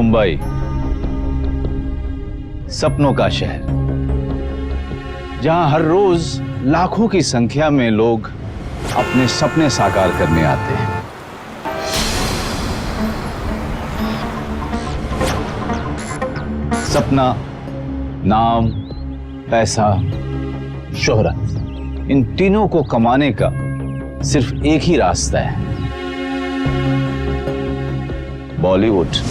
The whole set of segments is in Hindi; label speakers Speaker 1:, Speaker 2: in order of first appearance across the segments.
Speaker 1: मुंबई, सपनों का शहर, जहां हर रोज लाखों की संख्या में लोग अपने सपने साकार करने आते हैं। सपना, नाम, पैसा, शोहरत, इन तीनों को कमाने का सिर्फ एक ही रास्ता है, बॉलीवुड।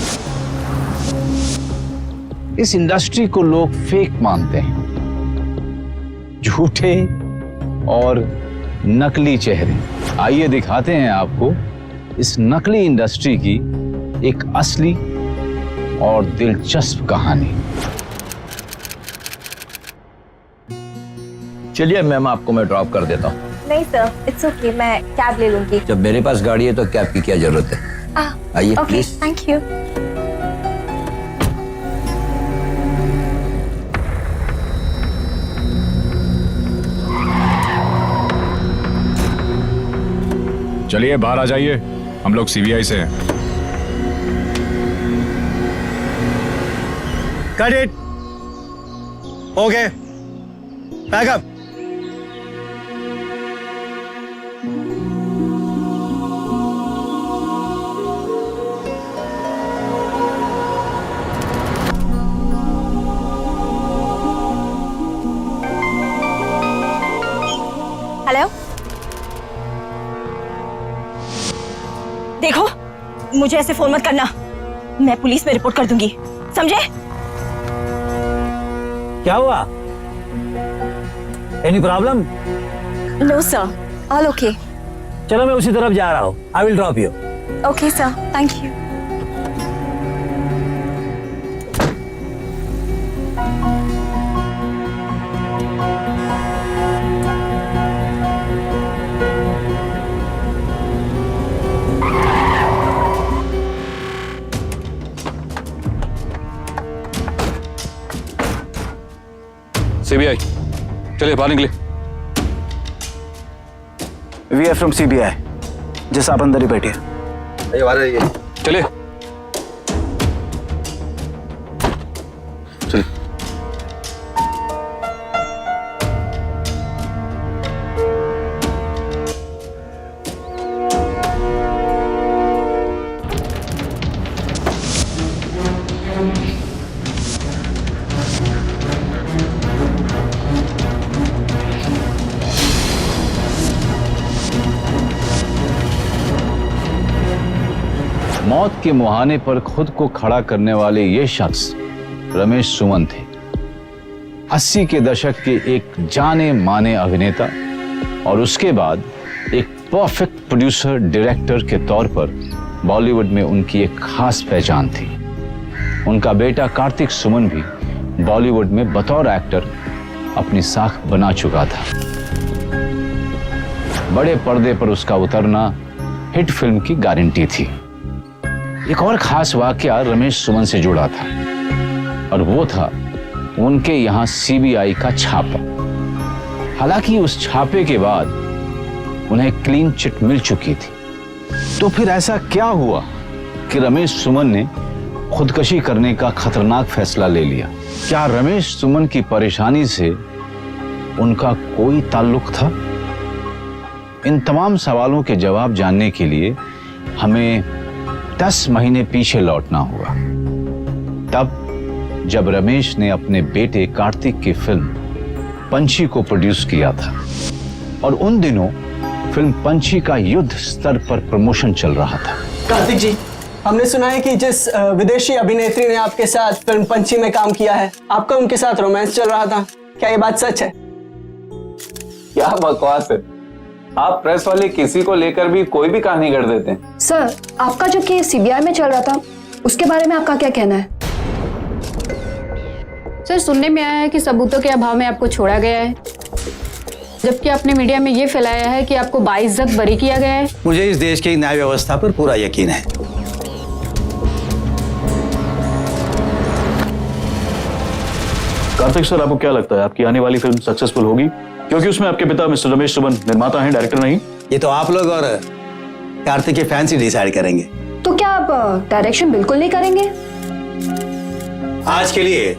Speaker 1: इस इंडस्ट्री को लोग फेक मानते हैं, झूठे और नकली चेहरे। आइए दिखाते हैं आपको इस नकली इंडस्ट्री की एक असली और दिलचस्प कहानी।
Speaker 2: चलिए मैम, आपको मैं ड्रॉप कर देता हूँ।
Speaker 3: नहीं सर, इट्स ओके, मैं कैब ले लूंगी।
Speaker 2: जब मेरे पास गाड़ी है तो कैब की क्या जरूरत है? आइए प्लीज।
Speaker 3: Thank you.
Speaker 4: चलिए बाहर आ जाइए, हम लोग सीबीआई से हैं।
Speaker 5: Cut it. Okay. Back up.
Speaker 3: Hello, देखो मुझे ऐसे फोन मत करना, मैं पुलिस में रिपोर्ट कर दूंगी, समझे?
Speaker 5: क्या हुआ? Any problem?
Speaker 3: No sir, all okay.
Speaker 5: चलो मैं उसी तरफ जा रहा हूँ। I will drop you.
Speaker 3: Okay sir, thank you.
Speaker 4: CBI, चलिए बाहर निकले।
Speaker 5: We are from CBI. जैसा आप अंदर ही बैठिए।
Speaker 4: चलिए चलिए।
Speaker 1: मौत के मुहाने पर खुद को खड़ा करने वाले ये शख्स रमेश सुमन थे। 80 के दशक के एक जाने माने अभिनेता और उसके बाद एक परफेक्ट प्रोड्यूसर डायरेक्टर के तौर पर बॉलीवुड में उनकी एक खास पहचान थी। उनका बेटा कार्तिक सुमन भी बॉलीवुड में बतौर एक्टर अपनी साख बना चुका था। बड़े पर्दे पर उसका उतरना हिट फिल्म की गारंटी थी। एक और खास वाकया रमेश सुमन से जुड़ा था और वो था उनके यहां सीबीआई का छापा। हालांकि उस छापे के बाद उन्हें क्लीन चिट मिल चुकी थी। तो फिर ऐसा क्या हुआ कि रमेश सुमन ने खुदकुशी करने का खतरनाक फैसला ले लिया? क्या रमेश सुमन की परेशानी से उनका कोई ताल्लुक था? इन तमाम सवालों के जवाब जानने के लिए हमें 10 महीने पीछे लौटना हुआ। तब जब रमेश ने अपने बेटे कार्तिक की फिल्म पंछी को प्रोड्यूस किया था और उन दिनों फिल्म पंछी का युद्ध स्तर पर प्रमोशन चल रहा था।
Speaker 6: कार्तिक जी, हमने सुना है कि जिस विदेशी अभिनेत्री ने आपके साथ फिल्म पंछी में काम किया है, आपका उनके साथ रोमांस चल रहा था। क्या ये बात सच है?
Speaker 7: क्या बकवास है, आप प्रेस वाले किसी को लेकर भी कोई भी कहानी कर देते हैं।
Speaker 8: सर, आपका जो केस सीबीआई में चल रहा था उसके बारे में आपका क्या कहना है?
Speaker 9: सर, सुनने में आया है कि सबूतों के अभाव में आपको छोड़ा गया है, जबकि आपने मीडिया में ये फैलाया है कि आपको बाइज्जत बरी किया गया है।
Speaker 5: मुझे इस देश की न्याय व्यवस्था पर पूरा यकीन है।
Speaker 10: कार्तिक सर, आपको क्या लगता है आपकी आने वाली फिल्म सक्सेसफुल होगी? क्योंकि उसमें आपके पिता मिस्टर रमेश सुमन निर्माता हैं, डायरेक्टर नहीं।
Speaker 5: ये तो आप लोग और कार्तिक के फैंस ही डिसाइड करेंगे।
Speaker 8: तो क्या आप डायरेक्शन बिल्कुल नहीं करेंगे?
Speaker 11: आज के लिए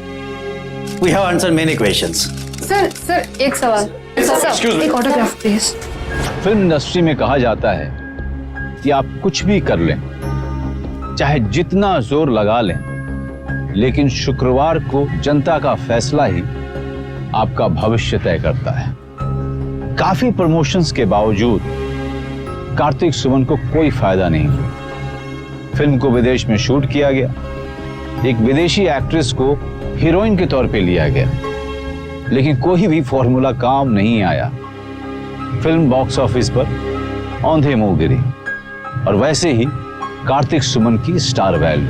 Speaker 11: we have answer many questions.
Speaker 9: Sir एक सवाल। सर एक ऑटोग्राफ प्लीज।
Speaker 1: फिल्म इंडस्ट्री में कहा जाता है कि आप कुछ भी कर लें, चाहे जितना जोर लगा लें, लेकिन शुक्रवार को जनता का फैसला ही आपका भविष्य तय करता है। काफी प्रमोशंस के बावजूद कार्तिक सुमन को कोई फायदा नहीं हुआ। फिल्म को विदेश में शूट किया गया, एक विदेशी एक्ट्रेस को हीरोइन के तौर पे लिया गया, लेकिन कोई भी फॉर्मूला काम नहीं आया। फिल्म बॉक्स ऑफिस पर औंधे मुंह गिरी और वैसे ही कार्तिक सुमन की स्टार वैल्यू।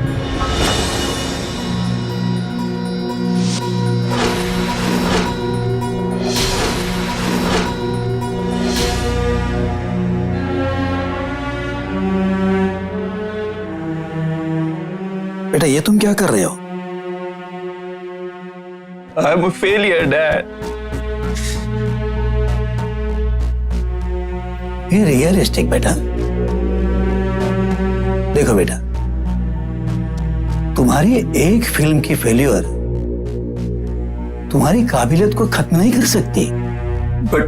Speaker 11: बेटा ये तुम क्या कर रहे हो?
Speaker 7: I am a failure dad.
Speaker 11: ये रियलिस्टिक बेटा। देखो बेटा, तुम्हारी एक फिल्म की फेल्यूर तुम्हारी काबिलियत को खत्म नहीं कर सकती।
Speaker 7: बट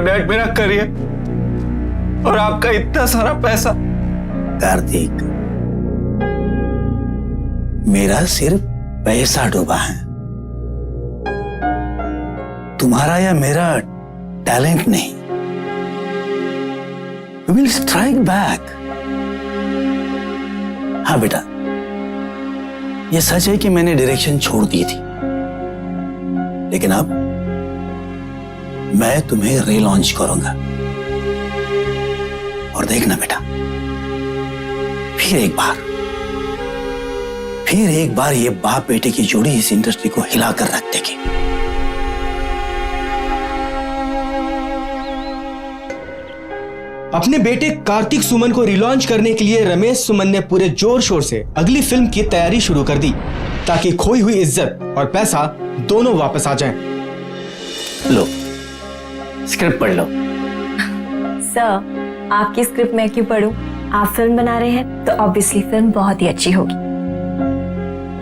Speaker 7: डैड, मेरा करियर और आपका इतना सारा पैसा।
Speaker 11: कार्तिक, मेरा सिर्फ पैसा डूबा है, तुम्हारा या मेरा टैलेंट नहीं। We will strike back। हाँ बेटा, यह सच है कि मैंने डायरेक्शन छोड़ दी थी, लेकिन अब मैं तुम्हें रीलॉन्च करूंगा। और देखना बेटा, फिर एक बार ये बाप बेटे की जोड़ी इस इंडस्ट्री को हिलाकर रख देगी।
Speaker 6: अपने बेटे कार्तिक सुमन को रिलॉन्च करने के लिए रमेश सुमन ने पूरे जोर शोर से अगली फिल्म की तैयारी शुरू कर दी, ताकि खोई हुई इज्जत और पैसा दोनों वापस आ जाएं।
Speaker 11: लो, स्क्रिप्ट पढ़ लो।
Speaker 3: सर, आपकी स्क्रिप्ट मैं क्यों पढूं? आप फिल्म बना रहे हैं तो ऑब्वियसली फिल्म बहुत ही अच्छी होगी।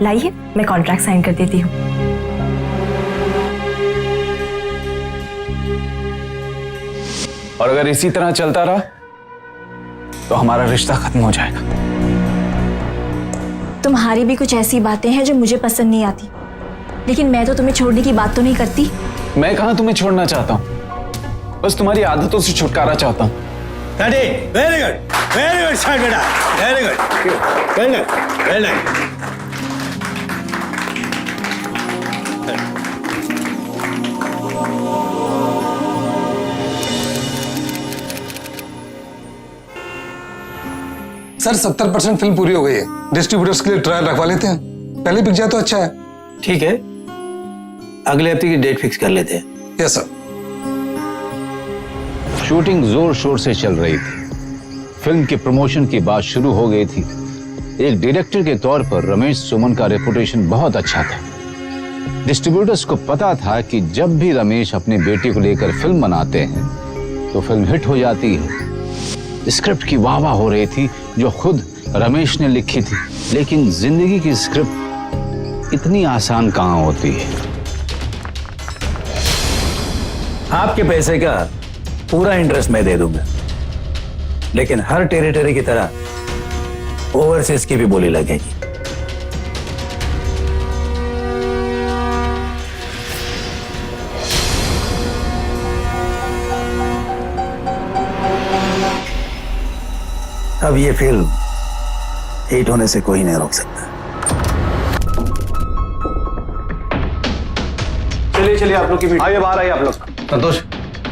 Speaker 3: लाइए, मैं कॉन्ट्रैक्ट साइन कर देती हूँ।
Speaker 7: और अगर इसी तरह चलता रहा तो हमारा रिश्ता खत्म हो जाएगा।
Speaker 3: तुम्हारी भी कुछ ऐसी बातें हैं जो मुझे पसंद नहीं आती, लेकिन मैं तो तुम्हें छोड़ने की बात तो नहीं करती।
Speaker 7: मैं कहां तुम्हें छोड़ना चाहता हूं, बस तुम्हारी आदतों से छुटकारा चाहता हूं।
Speaker 11: वेरी गुड स्टार्ट बेटा, very good, well done.
Speaker 12: Sir 70% film पूरी हो गई है। डिस्ट्रीब्यूटर्स के लिए ट्रायल रखवा लेते हैं, पहले बिक जाए तो अच्छा है।
Speaker 11: ठीक है, अगले हफ्ते की डेट फिक्स कर लेते हैं।
Speaker 12: Yes sir.
Speaker 1: शूटिंग जोर शोर से चल रही थी, फिल्म के प्रमोशन की बात शुरू हो गई थी। एक डायरेक्टर के तौर पर रमेश सुमन का रेपुटेशन बहुत अच्छा था। डिस्ट्रीब्यूटर्स को पता था कि जब भी रमेश अपने बेटे को लेकर फिल्म बनाते हैं तो फिल्म हिट हो जाती है। स्क्रिप्ट की वाहवाह हो रही थी जो खुद रमेश ने लिखी थी, लेकिन जिंदगी की स्क्रिप्ट इतनी आसान कहां होती है।
Speaker 11: आपके पैसे का पूरा इंटरेस्ट मैं दे दूंगा, लेकिन हर टेरिटरी की तरह ओवरसीज की भी बोली लगेगी। अब ये फिल्म हिट होने से कोई नहीं रोक सकता।
Speaker 5: चलिए आप लोग की मीटिंग। आइए बाहर आइए आप लोग।
Speaker 10: संतोष,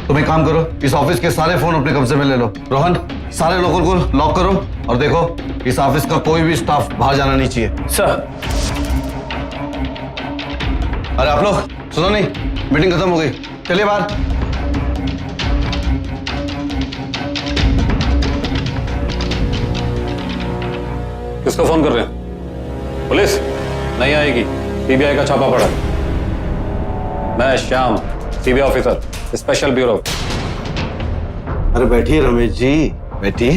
Speaker 10: तुम एक काम करो, इस ऑफिस के सारे फोन अपने कब्जे में ले लो। रोहन, सारे लोगों को लॉक करो और देखो इस ऑफिस का कोई भी स्टाफ बाहर जाना नहीं चाहिए।
Speaker 5: सर।
Speaker 10: अरे आप लोग सुनो नहीं, मीटिंग खत्म हो गई, चलिए बाहर।
Speaker 4: किसको फोन कर रहे हैं? पुलिस नहीं आएगी, सीबीआई का छापा पड़ा। मैं Shyam, CBI officer, special bureau.
Speaker 10: अरे बैठिए रमेश जी, बैठिए।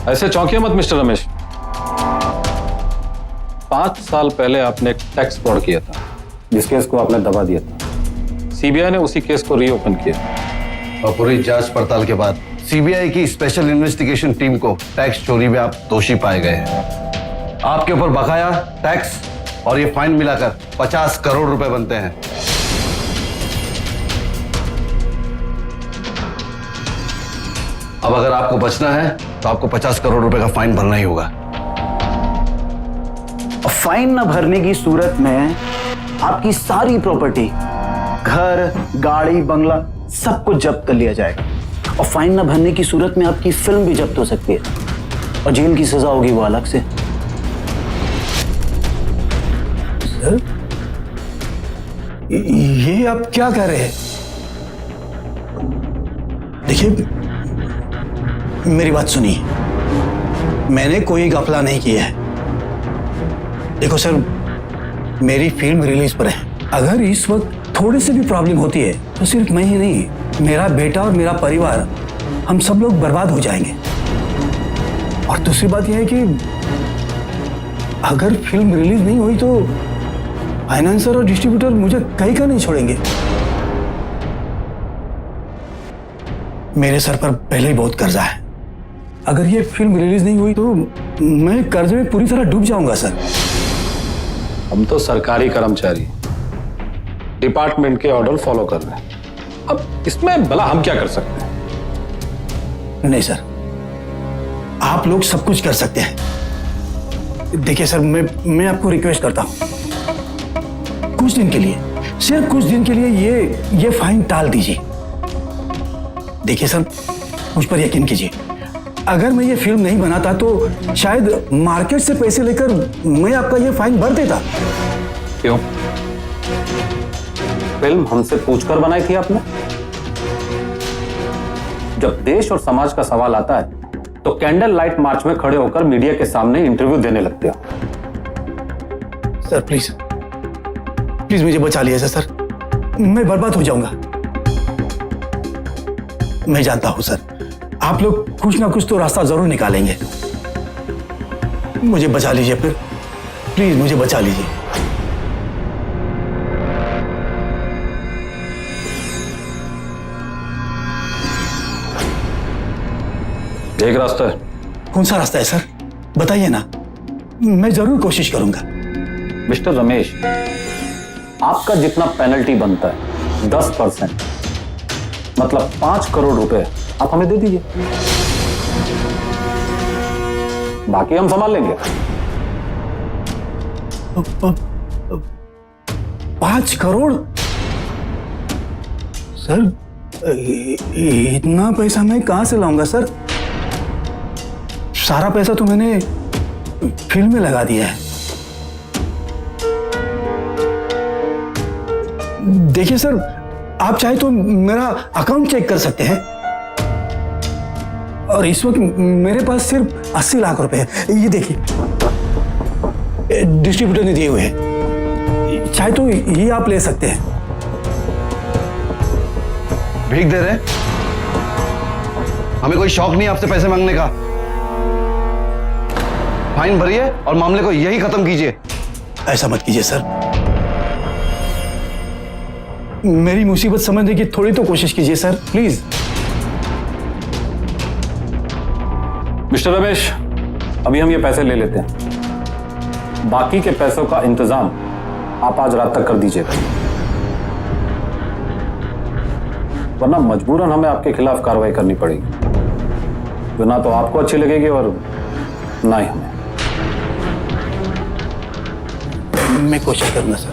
Speaker 4: ऐसे चौंकिए मत मिस्टर रमेश। 5 साल पहले आपने एक टैक्स फ्रॉड किया था, जिस केस को आपने दबा दिया था। सीबीआई ने उसी केस को रीओपन किया
Speaker 10: और पूरी जांच पड़ताल के बाद सीबीआई की स्पेशल इन्वेस्टिगेशन टीम को टैक्स चोरी में आप दोषी पाए गए हैं। आपके ऊपर बकाया टैक्स और ये फाइन मिलाकर 50 करोड़ रुपए बनते हैं। अब अगर आपको बचना है तो आपको 50 करोड़ रुपए का फाइन भरना ही होगा।
Speaker 5: और फाइन न भरने की सूरत में आपकी सारी प्रॉपर्टी, घर, गाड़ी, बंगला सब कुछ जब्त कर लिया जाएगा। और फाइन न भरने की सूरत में आपकी फिल्म भी जब्त हो सकती है और जेल की सजा होगी वो अलग से। सर, ये आप क्या कह रहे हैं? देखिए, मेरी बात सुनिए, मैंने कोई घपला नहीं किया है। देखो सर, मेरी फिल्म रिलीज पर है। अगर इस वक्त थोड़ी सी भी प्रॉब्लम होती है तो सिर्फ मैं ही नहीं, मेरा बेटा और मेरा परिवार, हम सब लोग बर्बाद हो जाएंगे। और दूसरी बात यह है कि अगर फिल्म रिलीज नहीं हुई तो फाइनेंसर और डिस्ट्रीब्यूटर मुझे कहीं का नहीं छोड़ेंगे। मेरे सर पर पहले ही बहुत कर्जा है। अगर ये फिल्म रिलीज नहीं हुई तो मैं कर्जे में पूरी तरह डूब जाऊंगा सर।
Speaker 4: हम तो सरकारी कर्मचारी, डिपार्टमेंट के ऑर्डर फॉलो कर रहे हैं। अब इसमें भला हम क्या कर सकते हैं?
Speaker 5: नहीं सर, आप लोग सब कुछ कर सकते हैं। देखिए सर, मैं आपको रिक्वेस्ट करता हूं, कुछ दिन के लिए, सिर्फ कुछ दिन के लिए ये फाइन टाल दीजिए। देखिए सर, मुझ पर यकीन कीजिए, अगर मैं ये फिल्म नहीं बनाता तो शायद मार्केट से पैसे लेकर मैं आपका ये फाइन भर देता।
Speaker 4: क्यों? फिल्म हमसे पूछकर बनाई थी आपने? जब देश और समाज का सवाल आता है तो कैंडल लाइट मार्च में खड़े होकर मीडिया के सामने इंटरव्यू देने लगते हो।
Speaker 5: सर प्लीज मुझे बचा लीजिए सर, मैं बर्बाद हो जाऊंगा। मैं जानता हूं सर, आप लोग कुछ ना कुछ तो रास्ता जरूर निकालेंगे। मुझे बचा लीजिए फिर, प्लीज मुझे बचा लीजिए।
Speaker 4: एक रास्ता है।
Speaker 5: कौन सा रास्ता है सर, बताइए ना, मैं जरूर कोशिश करूंगा।
Speaker 4: मिस्टर रमेश, आपका जितना पेनल्टी बनता है 10%, मतलब 5 करोड़ रुपए आप हमें दे दीजिए, बाकी हम संभाल लेंगे।
Speaker 5: 5 करोड़? सर, इतना पैसा मैं कहां से लाऊंगा सर? सारा पैसा तो मैंने फिल्म में लगा दिया है। देखिए सर, आप चाहे तो मेरा अकाउंट चेक कर सकते हैं, और इस वक्त मेरे पास सिर्फ 80 लाख रुपए है। ये देखिए, डिस्ट्रीब्यूटर ने दिए हुए हैं, चाहे तो ये आप ले सकते हैं।
Speaker 10: भीख दे रहे? हमें कोई शौक नहीं आपसे पैसे मांगने का। फाइन भरिए और मामले को यही खत्म कीजिए।
Speaker 5: ऐसा मत कीजिए सर, मेरी मुसीबत समझने की थोड़ी तो कोशिश कीजिए सर, प्लीज।
Speaker 4: मिस्टर रमेश, अभी हम ये पैसे ले लेते हैं, बाकी के पैसों का इंतजाम आप आज रात तक कर दीजिएगा, वरना मजबूरन हमें आपके खिलाफ कार्रवाई करनी पड़ेगी, जो ना तो आपको अच्छी लगेगी और ना ही हमें।
Speaker 5: मैं कोशिश करूंगा सर।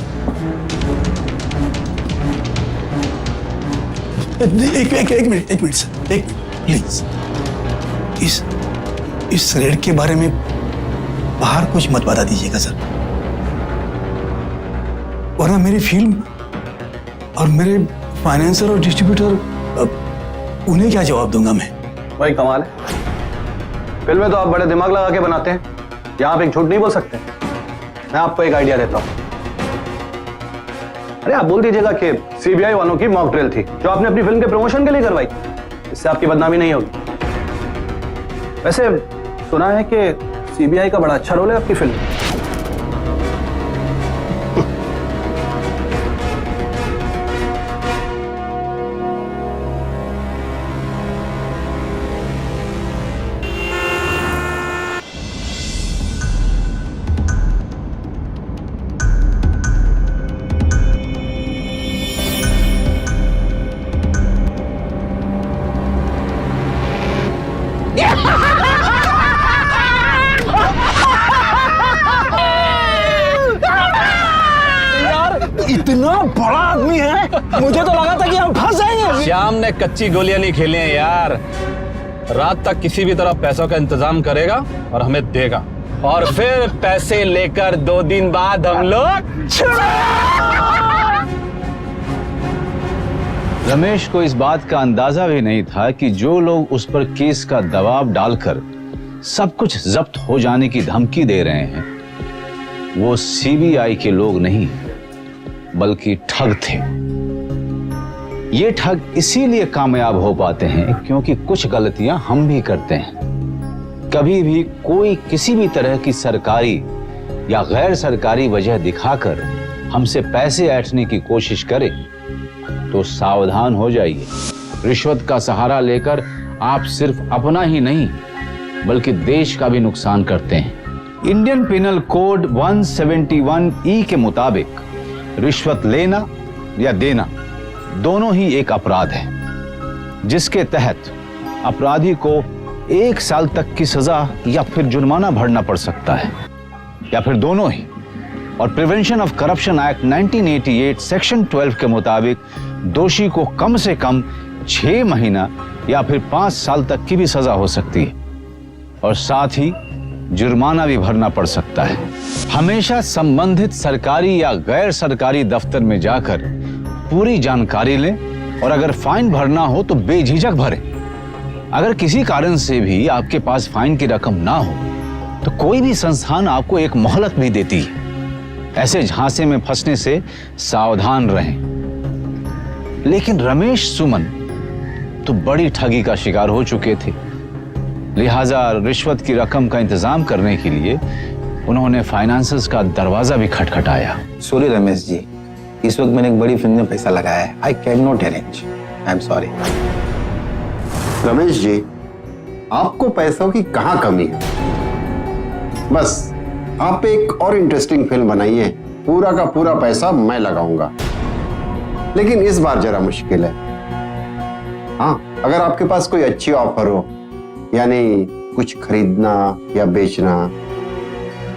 Speaker 5: एक मिनट सर, एक प्लीज। इस रेड के बारे में बाहर कुछ मत बता दीजिएगा सर, वरना मेरी फिल्म और मेरे फाइनेंसर और डिस्ट्रीब्यूटर, उन्हें क्या जवाब दूंगा मैं?
Speaker 10: भाई कमाल है, फिल्में तो आप बड़े दिमाग लगा के बनाते हैं, यहाँ आप एक झूठ नहीं बोल सकते। मैं आपको एक आइडिया देता हूँ। अरे आप बोल दीजिएगा कि सीबीआई वालों की मॉक ड्रिल थी जो आपने अपनी फिल्म के प्रमोशन के लिए करवाई, इससे आपकी बदनामी नहीं होगी। वैसे
Speaker 5: सुना है कि सीबीआई का बड़ा अच्छा रोल है आपकी फिल्म में।
Speaker 12: इतना बड़ा आदमी है, मुझे तो लगा था कि हम फंस जाएंगे।
Speaker 4: श्याम ने कच्ची गोलियां नहीं खेली हैं यार। रात तक किसी भी तरह पैसों का इंतजाम करेगा और हमें देगा, और फिर पैसे लेकर 2 दिन बाद हम लोग।
Speaker 1: रमेश को इस बात का अंदाजा भी नहीं था कि जो लोग उस पर केस का दबाव डालकर सब कुछ जब्त हो जाने की धमकी दे रहे हैं वो सीबीआई के लोग नहीं बल्कि ठग थे। ये ठग इसीलिए कामयाब हो पाते हैं क्योंकि कुछ गलतियां हम भी करते हैं। कभी भी कोई किसी भी तरह की सरकारी या गैर सरकारी वजह दिखाकर हमसे पैसे ऐंठने की कोशिश करे तो सावधान हो जाइए। रिश्वत का सहारा लेकर आप सिर्फ अपना ही नहीं बल्कि देश का भी नुकसान करते हैं। इंडियन पिनल कोड 171E के मुताबिक रिश्वत लेना या देना दोनों ही एक अपराध है, जिसके तहत अपराधी को 1 साल तक की सजा या फिर जुर्माना भरना पड़ सकता है, या फिर दोनों ही। और prevention of corruption act 1988 section 12 के मुताबिक दोषी को कम से कम 6 महीना या फिर 5 साल तक की भी सजा हो सकती है, और साथ ही जुर्माना भी भरना पड़ सकता है। हमेशा संबंधित सरकारी या गैर सरकारी दफ्तर में जाकर पूरी जानकारी लें, और अगर फाइन भरना हो तो बेझिझक भरें। अगर किसी कारण से भी आपके पास फाइन की रकम ना हो तो कोई भी संस्थान आपको एक मोहलत भी देती है। ऐसे झांसे में फंसने से सावधान रहें। लेकिन रमेश सुमन तो बड़ी ठगी का शिकार हो चुके थे, लिहाजा रिश्वत की रकम का इंतजाम करने के लिए उन्होंने फाइनेंसर्स का दरवाजा भी खटखटाया।
Speaker 2: सॉरी रमेश जी, इस वक्त मैंने एक बड़ी फिल्म में पैसा लगाया है। I can not arrange, I am sorry.
Speaker 13: Ramesh ji, आपको पैसों की कहां कमी है? बस आप एक और इंटरेस्टिंग फिल्म बनाइए, पूरा का पूरा पैसा मैं लगाऊंगा। लेकिन इस बार जरा मुश्किल है। हाँ, अगर आपके पास कोई अच्छी ऑफर हो, यानी कुछ खरीदना या बेचना,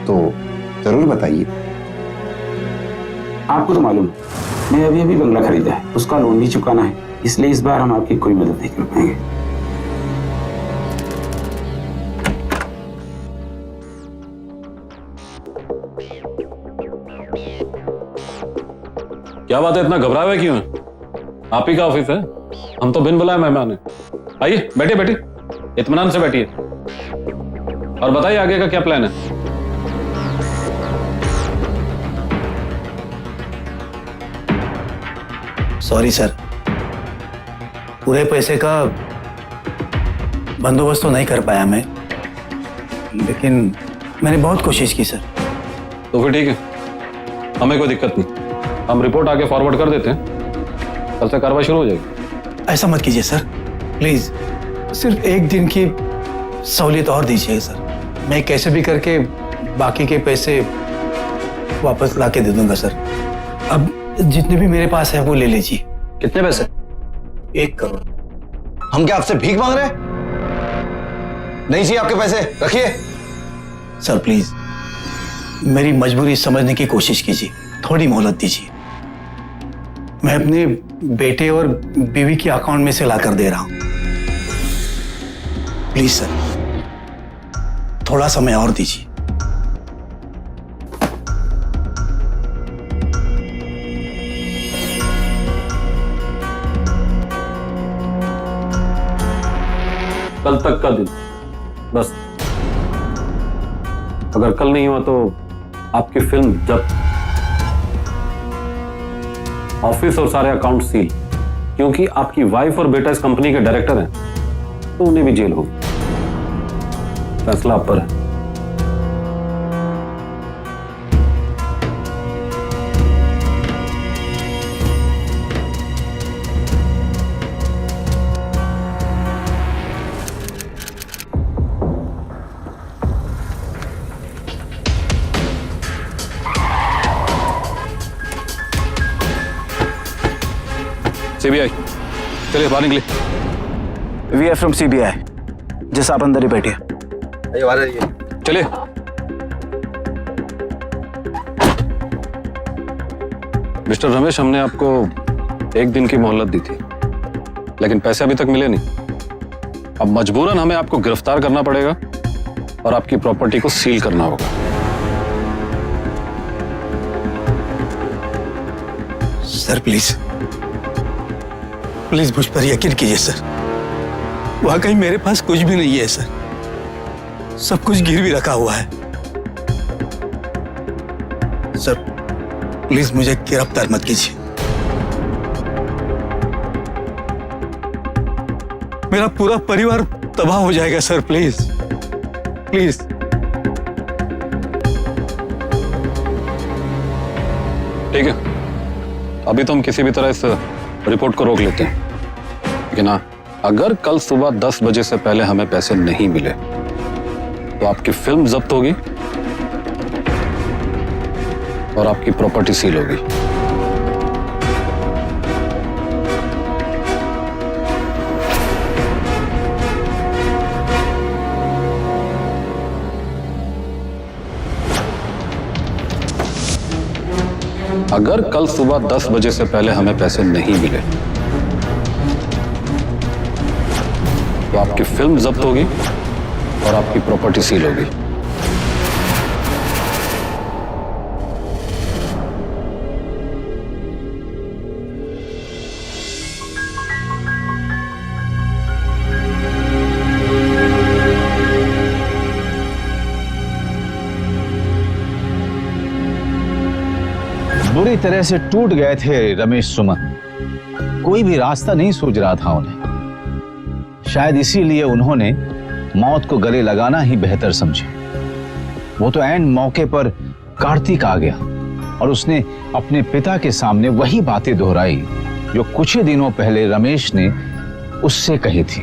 Speaker 13: तो जरूर बताइए।
Speaker 11: आपको तो मालूम है, मैं अभी बंगला खरीदा है, उसका लोन भी चुकाना है, इसलिए इस बार हम आपकी कोई मदद नहीं कर पाएंगे।
Speaker 4: क्या बात है, इतना घबराए हुए क्यों है? आप ही का ऑफिस है, हम तो बिन बुलाए मेहमान है। आइए बैठिए बैठिए, इत्मीनान से बैठिए और बताइए आगे का क्या प्लान है।
Speaker 5: सॉरी सर, पूरे पैसे का बंदोबस्त तो नहीं कर पाया मैं, लेकिन मैंने बहुत कोशिश की सर।
Speaker 4: तो फिर ठीक है, हमें कोई दिक्कत नहीं, हम रिपोर्ट आगे फॉरवर्ड कर देते हैं, कल से कार्रवाई शुरू हो जाएगी।
Speaker 5: ऐसा मत कीजिए सर, प्लीज, सिर्फ 1 दिन की सहूलियत और दीजिए सर। मैं कैसे भी करके बाकी के पैसे वापस ला के दे दूंगा सर। अब जितने भी मेरे पास है वो ले लीजिए।
Speaker 10: कितने पैसे?
Speaker 5: 1 करोड़।
Speaker 10: हम क्या आपसे भीख मांग रहे हैं? नहीं चाहिए आपके पैसे, रखिए।
Speaker 5: सर प्लीज, मेरी मजबूरी समझने की कोशिश कीजिए, थोड़ी मोहलत दीजिए। मैं अपने बेटे और बीवी के अकाउंट में से लाकर दे रहा हूं। प्लीज सर, थोड़ा समय और दीजिए।
Speaker 4: कल तक का दिन बस, अगर कल नहीं हुआ तो आपकी फिल्म जब्त, ऑफिस और सारे अकाउंट सील, क्योंकि आपकी वाइफ और बेटा इस कंपनी के डायरेक्टर हैं, तो उन्हें भी जेल होगी। फैसला आप पर है। सीबीआई, चलिए बाहर निकलिए।
Speaker 5: We are from CBI. जैसे आप अंदर ही बैठिए।
Speaker 4: चलिए। मिस्टर रमेश, हमने आपको 1 दिन की मोहलत दी थी, लेकिन पैसे अभी तक मिले नहीं। अब मजबूरन हमें आपको गिरफ्तार करना पड़ेगा और आपकी प्रॉपर्टी को सील करना होगा।
Speaker 5: सर प्लीज प्लीज मुझ पर यकीन कीजिए सर। वाकई मेरे पास कुछ भी नहीं है सर। सब कुछ गिरवी रखा हुआ है। सर प्लीज मुझे गिरफ्तार मत कीजिए। मेरा पूरा परिवार तबाह हो जाएगा सर। Please please.
Speaker 4: ठीक है, अभी तो हम किसी भी तरह इस रिपोर्ट को रोक लेते हैं, लेकिन हाँ, अगर कल सुबह 10 बजे से पहले हमें पैसे नहीं मिले तो आपकी फिल्म जब्त होगी और आपकी प्रॉपर्टी सील होगी। अगर कल सुबह 10 बजे से पहले हमें पैसे नहीं मिले तो आपकी फिल्म जब्त होगी और आपकी प्रॉपर्टी सील होगी।
Speaker 1: बुरी तरह से टूट गए थे रमेश सुमन। कोई भी रास्ता नहीं सूझ रहा था उन्हें। शायद इसीलिए उन्होंने मौत को गले लगाना ही बेहतर समझे। वो तो ऐन मौके पर कार्तिक आ गया और उसने अपने पिता के सामने वही बातें दोहराई जो कुछ ही दिनों पहले रमेश ने उससे कही थी।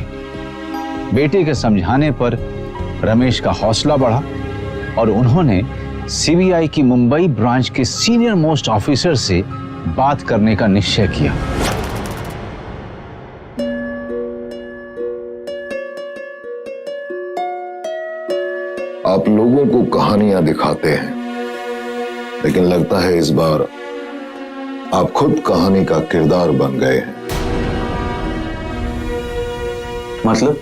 Speaker 1: बेटे के समझाने पर रमेश का हौसला बढ़ा और उन्होंने सीबीआई की मुंबई ब्रांच के सीनियर मोस्ट ऑफिसर से बात करने का निश्चय किया।
Speaker 14: आप लोगों को कहानियां दिखाते हैं, लेकिन लगता है इस बार आप खुद कहानी का किरदार बन गए हैं। मतलब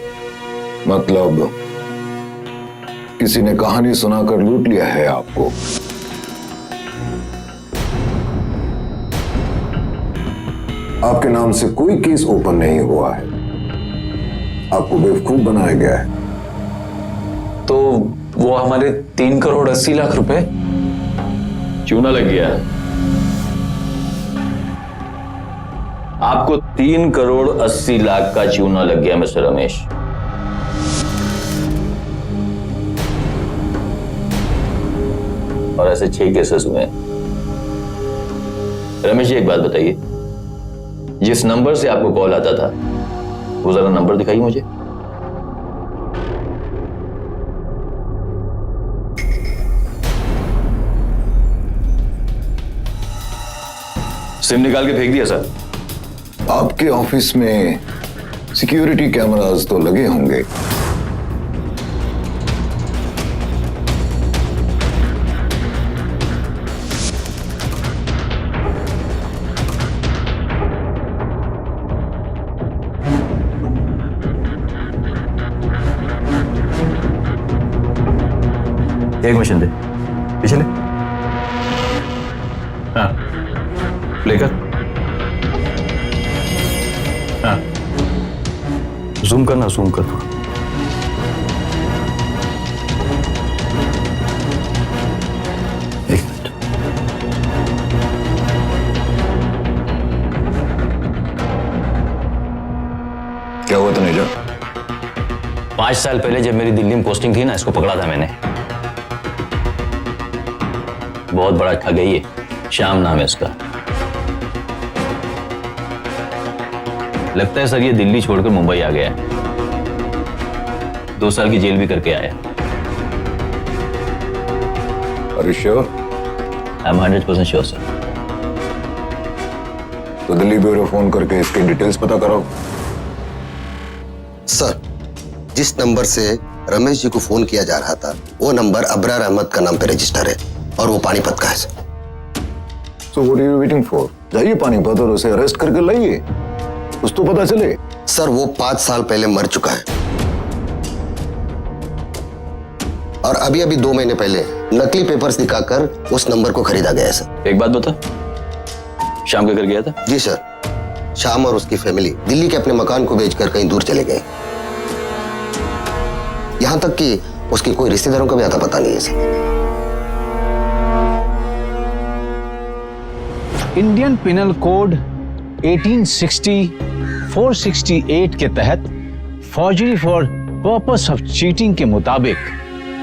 Speaker 14: किसी ने कहानी सुनाकर लूट लिया है आपको। आपके नाम से कोई केस ओपन नहीं हुआ है, आपको बेवकूफ बनाया गया है।
Speaker 7: तो वो हमारे 3 करोड़ 80 लाख रुपए चूना लग गया।
Speaker 15: आपको 3 करोड़ 80 लाख का चूना लग गया मिस्टर रमेश। और ऐसे 6 केसेस हुए। रमेश जी एक बात बताइए, जिस नंबर से आपको कॉल आता था वो जरा नंबर दिखाइए मुझे। सिम निकाल के फेंक दिया सर।
Speaker 14: आपके ऑफिस में सिक्योरिटी कैमरास तो लगे होंगे।
Speaker 15: एक मशीन दे, पीछे ले। हाँ लेकर, हाँ जूम करना, जूम कर। एक मिनट।
Speaker 14: क्या हुआ तनुजा?
Speaker 15: 5 साल पहले जब मेरी दिल्ली में पोस्टिंग थी ना, इसको पकड़ा था मैंने। बहुत बड़ा ठगी है, श्याम नाम है इसका। लगता है सर ये दिल्ली छोड़कर मुंबई आ गया है। 2 साल की जेल भी करके आया।
Speaker 14: Are you sure?
Speaker 15: I am 100% sure sir.
Speaker 14: तो दिल्ली ब्यूरो फोन करके इसके डिटेल्स पता कराओ।
Speaker 10: सर, जिस नंबर से रमेश जी को फोन किया जा रहा था, वो नंबर अबरार अहमद का नाम पे रजिस्टर है और वो पानीपत का है sir.
Speaker 14: So what are you waiting for? जाइए पानीपत और उसे अरेस्ट करके लाइए, कुछ तो पता चले।
Speaker 10: सर, वो 5 साल पहले मर चुका है और अभी 2 महीने पहले नकली पेपर्स दिखाकर उस नंबर को खरीदा गया है सर।
Speaker 15: एक बात बता, शाम के घर गया था?
Speaker 10: जी सर, शाम और उसकी फैमिली दिल्ली के अपने मकान को बेचकर कहीं दूर चले गए। यहां तक कि उसके कोई रिश्तेदारों का भी आता पता नहीं है सर।
Speaker 1: इंडियन पिनल कोड 1860-468 के तहत forgery for purpose of cheating के मुताबिक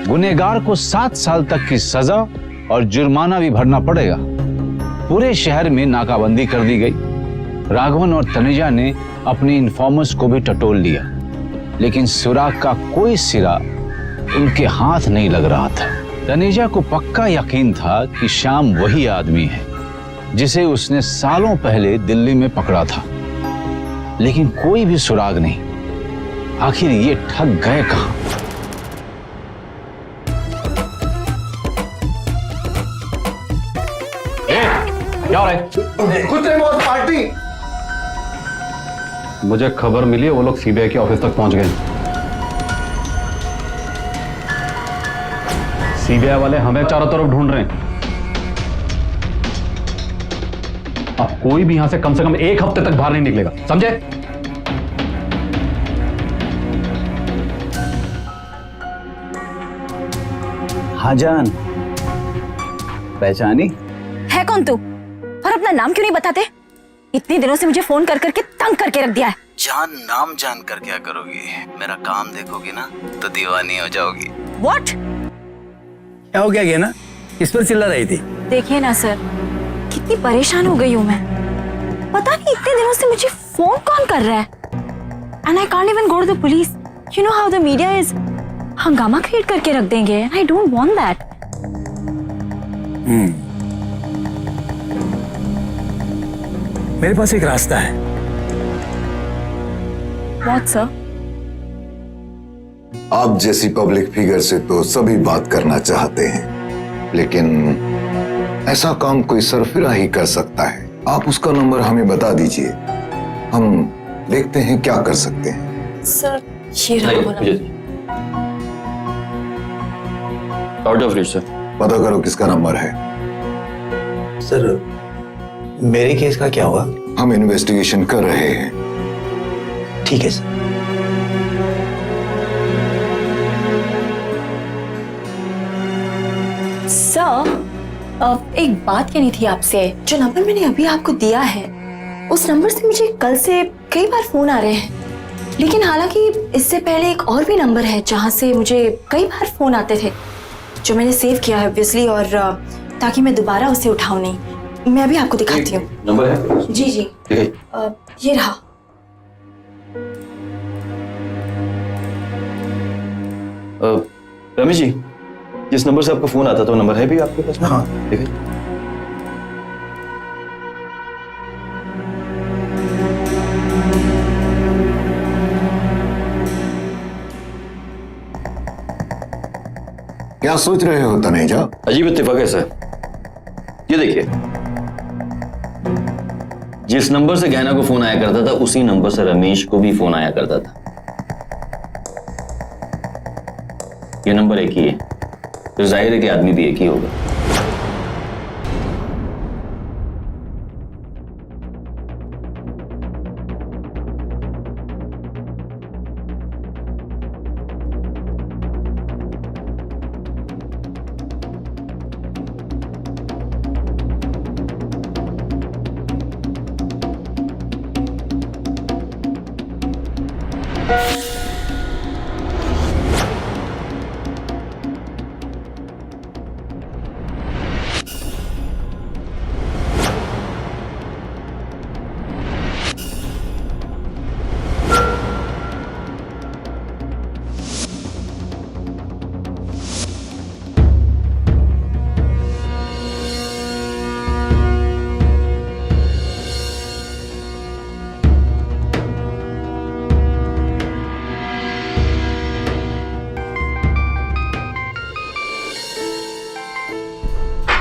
Speaker 1: गुनहगार को 7 साल तक की सजा और जुर्माना भी भरना पड़ेगा। पूरे शहर में नाकाबंदी कर दी गई। राघवन और तनुजा ने अपने इन्फॉर्मर्स को भी टटोल लिया, लेकिन सुराग का कोई सिरा उनके हाथ नहीं लग रहा था। तनुजा को पक्का यकीन था कि श्याम वही आदमी है जिसे उसने सालों पहले दिल्ली में पकड़ा था, लेकिन कोई भी सुराग नहीं। आखिर ये ठग गए कहां? क्या हो रहा है?
Speaker 10: कुत्ते मौत पार्टी।
Speaker 4: मुझे खबर मिली है वो लोग सीबीआई के ऑफिस तक पहुंच गए। सीबीआई वाले हमें चारों तरफ ढूंढ रहे हैं। अब कोई भी यहां से कम 1 हफ्ते तक बाहर नहीं निकलेगा, समझे?
Speaker 11: हाँ जान, पहचानी?
Speaker 8: है कौन तू और अपना नाम क्यों नहीं बताते? इतने दिनों से मुझे फोन कर करके तंग करके रख दिया है।
Speaker 16: जान, नाम जानकर क्या करोगी? मेरा काम देखोगी ना तो दीवानी हो जाओगी।
Speaker 8: What?
Speaker 11: क्या हो गया ना? किस पर चिल्ला रही थी?
Speaker 8: देखिए ना सर, कितनी परेशान हो गई हूँ मैं। पता नहीं इतने दिनों से मुझे फोन कौन कर रहा है। And I can't even go to the police. You know how the media is. हंगामा क्रिएट करके रख देंगे। I don't want that.
Speaker 11: मेरे पास एक रास्ता है।
Speaker 8: What sir?
Speaker 14: आप जैसी पब्लिक फिगर से तो सभी बात करना चाहते हैं, लेकिन ऐसा काम कोई सरफिरा ही कर सकता है। आप उसका नंबर हमें बता दीजिए, हम देखते हैं क्या कर सकते हैं।
Speaker 8: सर, ये रहा बोला।
Speaker 15: Out of reach sir.
Speaker 14: पता करो किसका नंबर है।
Speaker 11: सर, मेरे केस का क्या हुआ?
Speaker 14: हम इन्वेस्टिगेशन कर रहे हैं।
Speaker 11: ठीक है सर।
Speaker 3: सर, एक बात कहनी थी आपसे। जो नंबर मैंने अभी आपको दिया है, उस नंबर से मुझे कल से कई बार फोन आ रहे हैं, लेकिन हालांकि इससे पहले एक और भी नंबर है जहां से मुझे कई बार फोन आते थे, जो मैंने सेव किया है ऑब्वियसली, और ताकि मैं दोबारा उसे उठाऊं नहीं। मैं अभी आपको दिखाती हूँ।
Speaker 15: नंबर है?
Speaker 3: जी जी, ये रहा।
Speaker 15: रमेश जी, जिस नंबर से आपका फोन आता था वो नंबर है भी आपके पास? हाँ, देखिए।
Speaker 14: क्या सोच रहे हो तनेजा?
Speaker 15: अजीब इत्तेफाक है सर। ये देखिए, जिस नंबर से गहना को फोन आया करता था उसी नंबर से रमेश को भी फोन आया करता था। ये नंबर एक ही है, तो जाहिर है कि आदमी भी एक ही होगा।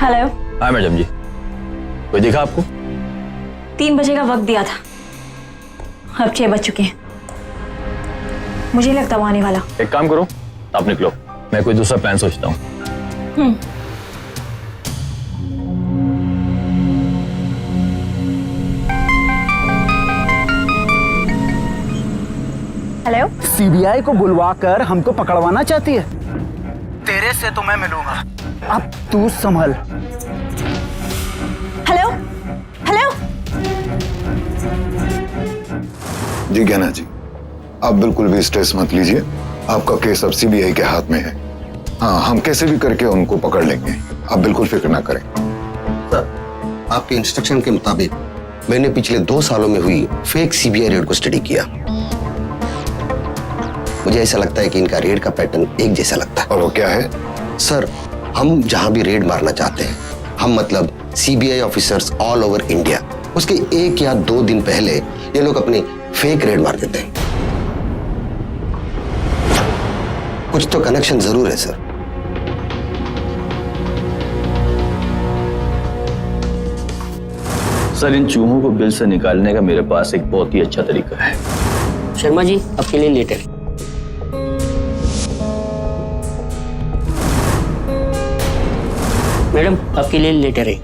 Speaker 8: हेलो।
Speaker 15: हाँ मैडम जी, कोई दिखा आपको?
Speaker 8: 3 बजे का वक्त दिया था, अब 6 बज चुके हैं। मुझे नहीं लगता वो आने वाला।
Speaker 15: एक काम करो, आप निकलो, मैं कोई दूसरा प्लान सोचता हूँ।
Speaker 8: हेलो।
Speaker 5: सीबीआई को बुलवाकर हमको पकड़वाना चाहती है। तेरे से तो मैं मिलूंगा, अब तू संभल।
Speaker 8: Hello hello.
Speaker 14: जी ज्ञाना जी, आप बिल्कुल भी स्ट्रेस मत लीजिए, आपका केस अब सीबीआई के हाथ में है। हाँ, हम कैसे भी करके उनको पकड़ लेंगे, आप बिल्कुल फिक्र ना करें।
Speaker 10: सर, आपके इंस्ट्रक्शन के मुताबिक मैंने पिछले 2 सालों में हुई फेक सीबीआई रेड को स्टडी किया। मुझे ऐसा लगता है कि इनका रेड का पैटर्न एक जैसा लगता है।
Speaker 14: और वो क्या है?
Speaker 10: सर, हम जहां भी रेड मारना चाहते हैं, हम मतलब CBI officers all over India, उसके 1 या 2 दिन पहले ये लोग अपनी फेक रेड मार देते हैं। कुछ तो कनेक्शन जरूर है सर।
Speaker 15: सर, इन चूहों को बिल से निकालने का मेरे पास एक बहुत ही अच्छा तरीका है।
Speaker 17: शर्मा जी, आपके लिए लेटर। मैडम, आपके लिए लेटर है।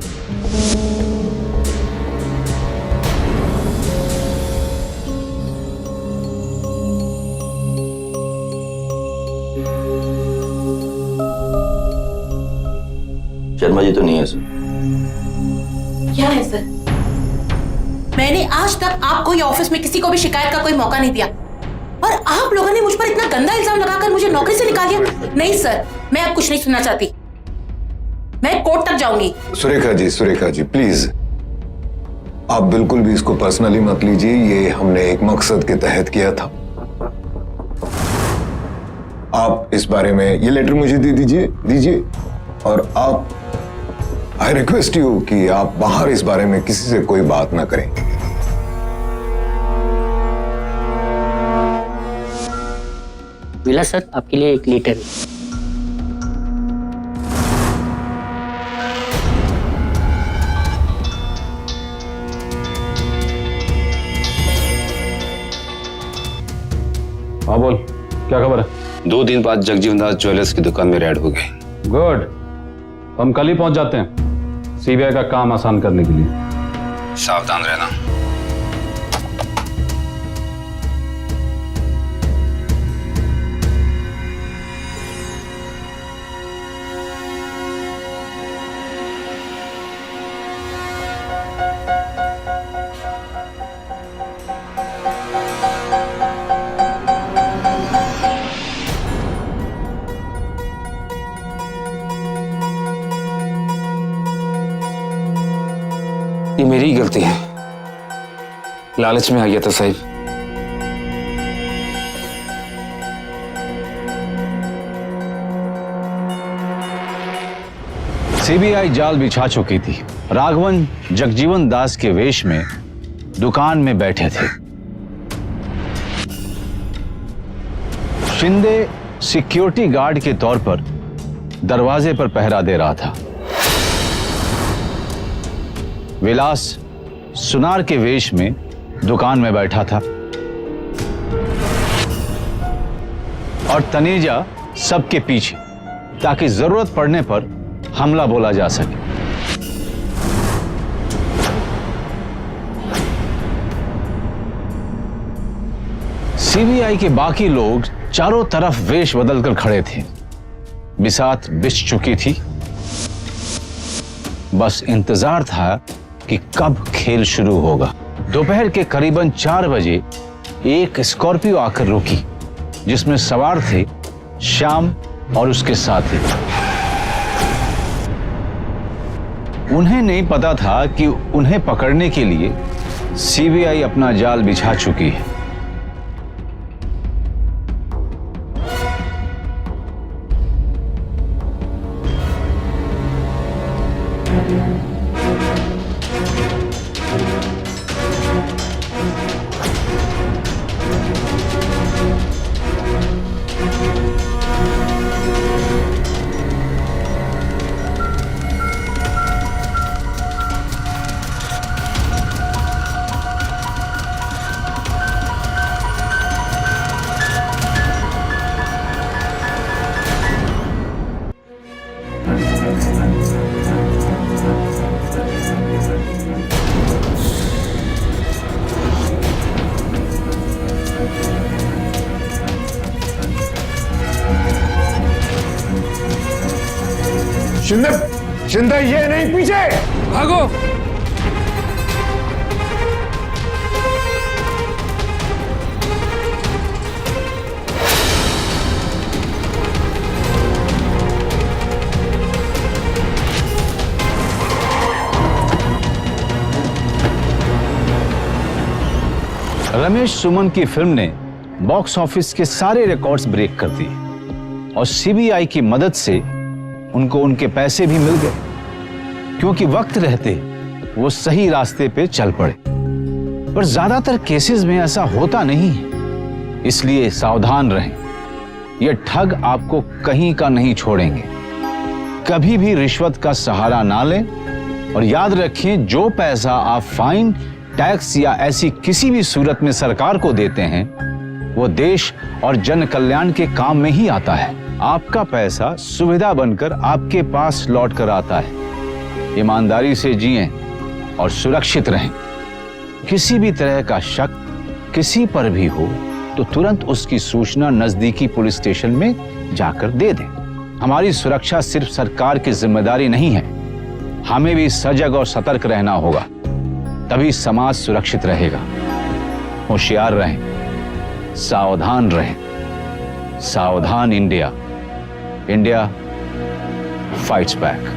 Speaker 15: शर्मा जी तो नहीं है सर।
Speaker 3: क्या है सर? मैंने आज तक आपको या ऑफिस में किसी को भी शिकायत का कोई मौका नहीं दिया, और आप लोगों ने मुझ पर इतना गंदा इल्जाम लगाकर मुझे नौकरी से निकाल दिया। नहीं सर, मैं अब कुछ नहीं सुनना चाहती, मैं कोर्ट तक जाऊंगी।
Speaker 14: सुरेखा जी प्लीज, आप बिल्कुल भी इसको पर्सनली मत लीजिए, ये हमने एक मकसद के तहत किया था। आप इस बारे में ये लेटर मुझे दे दीजिए, और आप, आई रिक्वेस्ट यू कि आप बाहर इस बारे में किसी से कोई बात ना करें।
Speaker 17: मिला सर, आपके लिए एक लेटर है।
Speaker 4: हाँ बोल, क्या खबर है? 2 दिन बाद जगजीवन दास ज्वेलर्स की दुकान में रेड हो गई। गुड, हम कल ही पहुंच जाते हैं सीबीआई का काम आसान करने के लिए। सावधान रहना। ये मेरी ही गलती है, लालच में आ गया था साहिब।
Speaker 1: सीबीआई जाल बिछा चुकी थी। राघवन जगजीवन दास के वेश में दुकान में बैठे थे। शिंदे सिक्योरिटी गार्ड के तौर पर दरवाजे पर पहरा दे रहा था। विलास सुनार के वेश में दुकान में बैठा था, और तनेजा सबके पीछे, ताकि जरूरत पड़ने पर हमला बोला जा सके। सीबीआई के बाकी लोग चारों तरफ वेश बदलकर खड़े थे। बिसात बिछ चुकी थी, बस इंतजार था कि कब खेल शुरू होगा। दोपहर के करीबन 4 बजे एक स्कॉर्पियो आकर रुकी, जिसमें सवार थे श्याम और उसके साथी। उन्हें नहीं पता था कि उन्हें पकड़ने के लिए सीबीआई अपना जाल बिछा चुकी है।
Speaker 12: शिंदे ये नहीं, पीछे भागो।
Speaker 1: रमेश सुमन की फिल्म ने बॉक्स ऑफिस के सारे रिकॉर्ड्स ब्रेक कर दिए और सीबीआई की मदद से उनको उनके पैसे भी मिल गए, क्योंकि वक्त रहते वो सही रास्ते पे चल पड़े। पर ज्यादातर केसेस में ऐसा होता नहीं है, इसलिए सावधान रहें। ये ठग आपको कहीं का नहीं छोड़ेंगे। कभी भी रिश्वत का सहारा ना लें और याद रखें, जो पैसा आप फाइन, टैक्स या ऐसी किसी भी सूरत में सरकार को देते हैं, वो देश और जन कल्याण के काम में ही आता है। आपका पैसा सुविधा बनकर आपके पास लौट कर आता है। ईमानदारी से जिएं और सुरक्षित रहें। किसी भी तरह का शक किसी पर भी हो तो तुरंत उसकी सूचना नजदीकी पुलिस स्टेशन में जाकर दे दें। हमारी सुरक्षा सिर्फ सरकार की जिम्मेदारी नहीं है, हमें भी सजग और सतर्क रहना होगा, तभी समाज सुरक्षित रहेगा। होशियार रहें, सावधान रहें। सावधान इंडिया, इंडिया फाइट्स बैक।